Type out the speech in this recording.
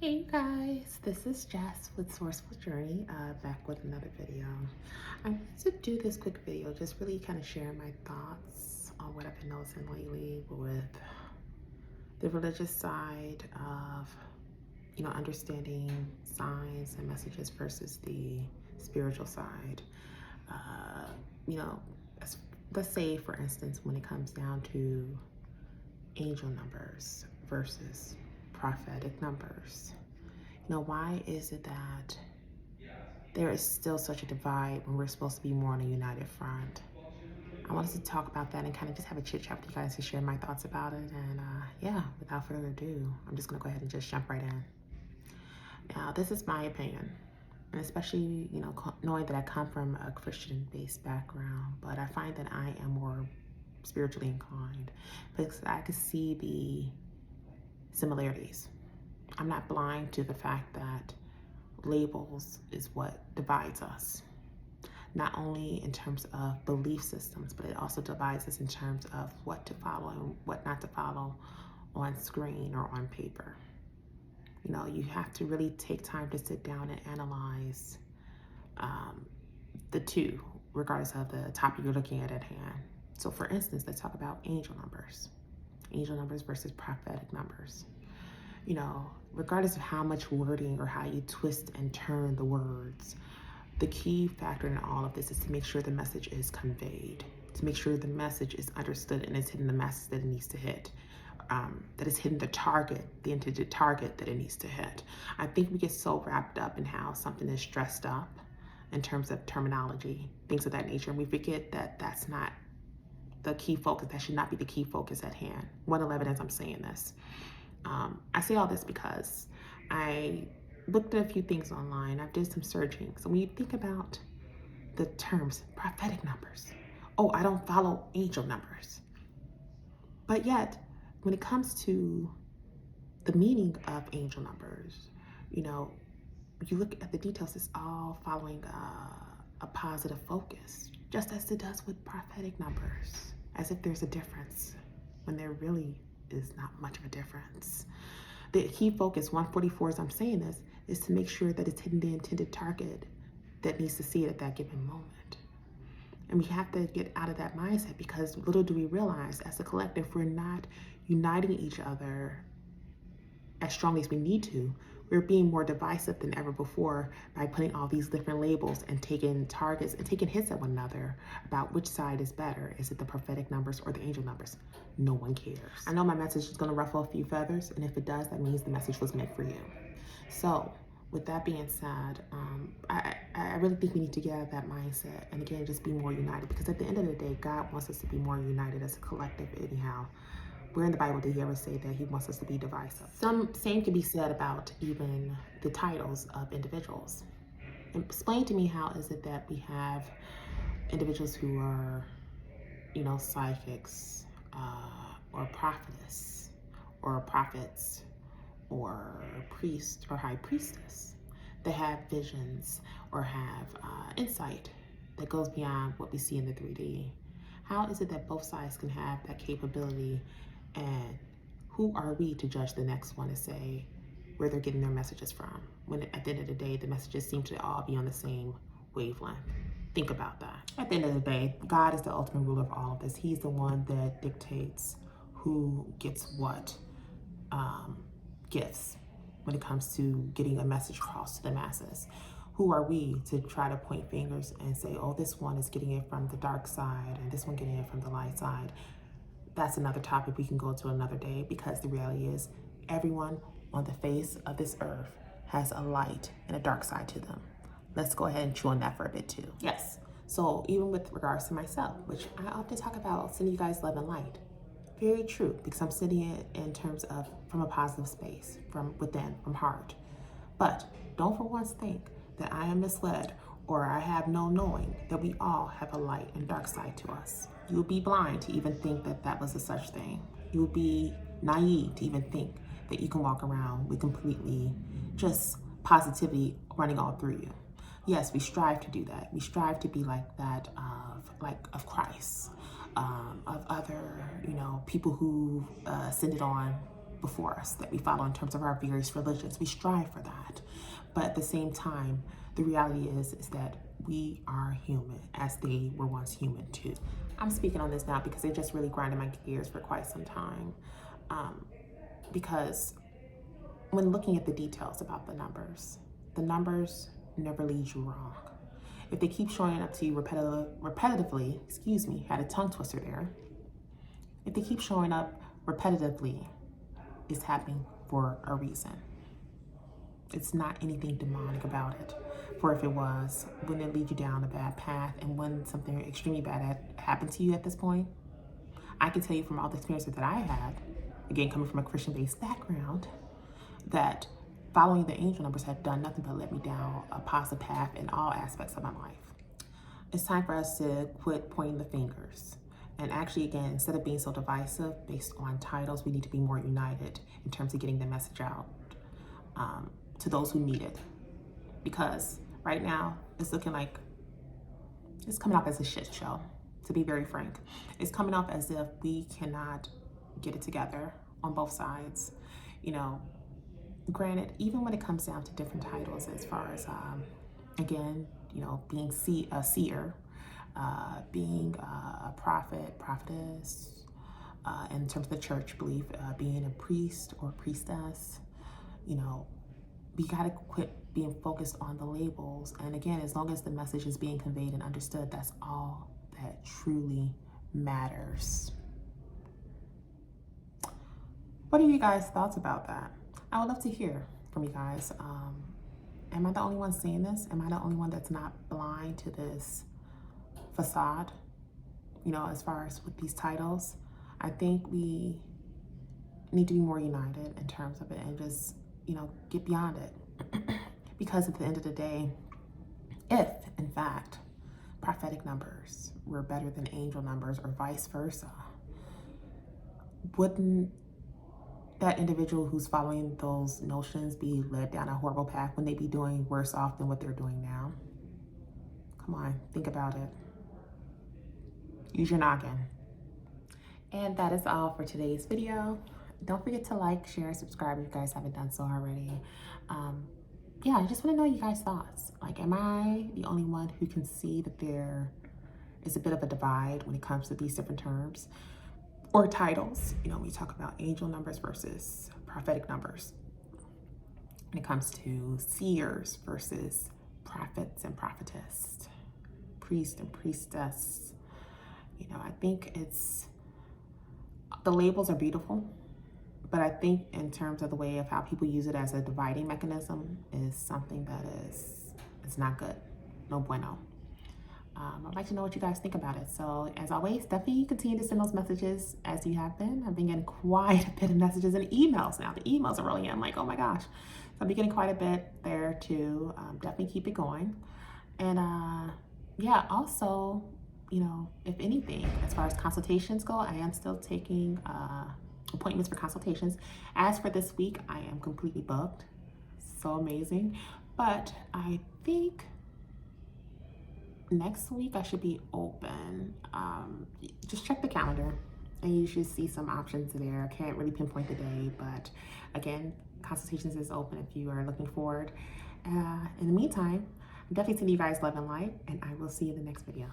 Hey you guys, this is Jess with Sourceful Journey, back with another video. I wanted to do this quick video, just really kind of share my thoughts on what I've been noticing lately with the religious side of, understanding signs and messages versus the spiritual side. Uh, you know, as, let's say for instance, when it comes down to angel numbers versus prophetic numbers. Why is it that there is still such a divide when we're supposed to be more on a united front? I wanted to talk about that and kind of just have a chit chat with you guys to share my thoughts about it. And yeah, without further ado, I'm just gonna go ahead and just jump right in. Now, this is my opinion, and especially, knowing that I come from a Christian-based background, but I find that I am more spiritually inclined because I could see the similarities. I'm not blind to the fact that labels is what divides us, not only in terms of belief systems, but it also divides us in terms of what to follow and what not to follow on screen or on paper. You have to really take time to sit down and analyze the two, regardless of the topic you're looking at hand. So for instance, let's talk about angel numbers versus prophetic numbers. Regardless of how much wording or how you twist and turn the words, the key factor in all of this is to make sure the message is conveyed, to make sure the message is understood and it's hitting the message that it needs to hit, that it's hitting the target, the intended target that it needs to hit. I think we get so wrapped up in how something is dressed up in terms of terminology, things of that nature, and we forget that that's not the key focus. That should not be the key focus at hand. 111 as I'm saying this. I say all this because I looked at a few things online. I did some searching. So when you think about the terms prophetic numbers, oh, I don't follow angel numbers. But yet, when it comes to the meaning of angel numbers, you look at the details, it's all following a positive focus, just as it does with prophetic numbers, as if there's a difference when there really is not much of a difference. The key focus, 144 as I'm saying this, is to make sure that it's hitting the intended target that needs to see it at that given moment. And we have to get out of that mindset, because little do we realize as a collective, we're not uniting each other as strongly as we need to. We're being more divisive than ever before by putting all these different labels and taking targets and taking hits at one another about which side is better. Is it the prophetic numbers or the angel numbers? No one cares. I know my message is going to ruffle a few feathers, and if it does, that means the message was meant for you. So with that being said, I really think we need to get out of that mindset and again, just be more united, because at the end of the day, God wants us to be more united as a collective anyhow. Where in the Bible did he ever say that he wants us to be divisive? Same can be said about even the titles of individuals. Explain to me, how is it that we have individuals who are, psychics, or prophetess, or prophets, or priest or high priestess, that have visions or have insight that goes beyond what we see in the 3D? How is it that both sides can have that capability, and who are we to judge the next one and say where they're getting their messages from, when at the end of the day, the messages seem to all be on the same wavelength? Think about that. At the end of the day, God is the ultimate ruler of all of this. He's the one that dictates who gets what gifts when it comes to getting a message across to the masses. Who are we to try to point fingers and say, oh, this one is getting it from the dark side and this one getting it from the light side? That's another topic we can go to another day, because the reality is everyone on the face of this earth has a light and a dark side to them. Let's go ahead and chew on that for a bit too. Yes, so even with regards to myself, which I often talk about sending you guys love and light, very true, because I'm sending it in terms of from a positive space, from within, from heart. But don't for once think that I am misled or I have no knowing that we all have a light and dark side to us. You would be blind to even think that that was a such thing. You would be naive to even think that you can walk around with completely just positivity running all through you. Yes, we strive to do that. We strive to be like that of Christ, of other, people who ascended on before us that we follow in terms of our various religions. We strive for that. But at the same time, the reality is that we are human as they were once human too. I'm speaking on this now because it just really grinded my gears for quite some time. Because when looking at the details about the numbers never lead you wrong. If they keep showing up to you repetitively, excuse me, had a tongue twister there. If they keep showing up repetitively, it's happening for a reason. It's not anything demonic about it. For if it was, wouldn't it lead you down a bad path? And when something extremely bad had happened to you at this point, I can tell you from all the experiences that I had, again, coming from a Christian-based background, that following the angel numbers had done nothing but let me down a positive path in all aspects of my life. It's time for us to quit pointing the fingers. And actually, again, instead of being so divisive based on titles, we need to be more united in terms of getting the message out to those who need it. Because right now, it's looking like it's coming off as a shit show, to be very frank. It's coming off as if we cannot get it together on both sides. You know, granted, even when it comes down to different titles as far as, again, you know, being a seer, being a prophet, prophetess, in terms of the church belief, being a priest or priestess, you know, we gotta quit being focused on the labels. And again, as long as the message is being conveyed and understood, that's all that truly matters. What are you guys' thoughts about that? I would love to hear from you guys. Am I the only one seeing this? Am I the only one that's not blind to this facade? You know, as far as with these titles, I think we need to be more united in terms of it and just, you know, get beyond it. Because at the end of the day, if in fact prophetic numbers were better than angel numbers or vice versa, wouldn't that individual who's following those notions be led down a horrible path when they be doing worse off than what they're doing now? Come on, think about it. Use your noggin. And that is all for today's video. Don't forget to like, share, and subscribe if you guys haven't done so already. Yeah, I just want to know you guys' thoughts. Like, am I the only one who can see that there is a bit of a divide when it comes to these different terms or titles? You know, we talk about angel numbers versus prophetic numbers. When it comes to seers versus prophets and prophetess, priest and priestess. You know, I think the labels are beautiful. But I think in terms of the way of how people use it as a dividing mechanism is something that is not good. No bueno. I'd like to know what you guys think about it. So as always, definitely continue to send those messages as you have been. I've been getting quite a bit of messages and emails now. The emails are rolling in. I'm like, oh my gosh. So I'll be getting quite a bit there too. Definitely keep it going. And yeah, also, you know, if anything, as far as consultations go, I am still taking appointments for consultations. As for this week, I am completely booked. So amazing. But I think next week I should be open. Just check the calendar and you should see some options there. I can't really pinpoint the day, but again, consultations is open if you are looking forward. In the meantime, I'm definitely sending you guys love and light, and I will see you in the next video.